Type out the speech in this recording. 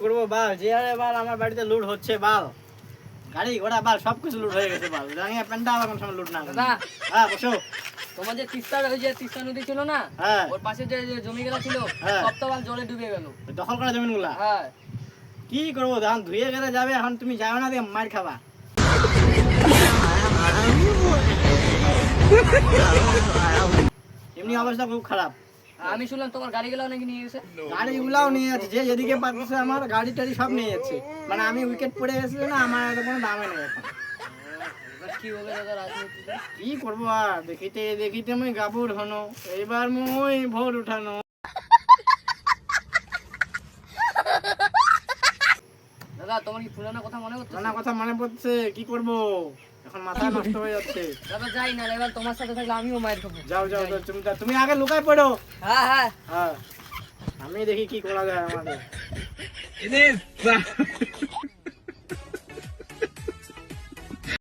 করবো বাল, যে আরে বাল আমার বাড়িতে লুট হচ্ছে বাল, গাড়ি ঘোড়া বাল সবকিছু লুট হয়ে গেছে বাল, জানিয়ে প্যান্টটা আমার কোনো সময় লুট না করে। দাদা হ্যাঁ বসো। তোমার যে তিস্তা নদী ছিল না, হ্যাঁ ওর পাশে যে যে জমিগুলো ছিল হ্যাঁ। সব তো বাল জলে ডুবে গেল। ওই দখল করা জমিন গুলা হ্যাঁ কি করবো, ধান ধুয়ে গেলে যাবে, এখন তুমি যাবে না দিয়ে মার খাবা। এমনি অবস্থা খুব খারাপ। আমি শুনলাম তোমার গাড়িগুলো নাকি নিয়ে গেছে। গাড়িগুলাও নিয়ে যাচ্ছে, যে যেদিকে পাচ্ছে আমার গাড়ি টাড়ি সব নিয়ে যাচ্ছে, মানে আমি উইকেট পড়ে গেছে না, আমার আর কোনো দামে নেই এখন। এবার কি হবে দাদা রাজনীতিতে? কি করবো আর, দেখিতে দেখিতে মুই গাবুর হনো, এইবার মুই ভোর উঠানো। দাদা তোমার কি পুরানো কথা মনে হচ্ছে? নানা কথা মনে পড়ছে, কি করবো এখন, মাথা নষ্ট হয়ে যাচ্ছে। দাদা যাই না, এবার তোমার সাথে থাকলে আমিও মায়ের খাবো। যাও যাও যাও, তুমি আগে লুকায় পড়ো। হ্যাঁ হ্যাঁ হ্যাঁ আমি দেখি কি করা যায় আমাদের।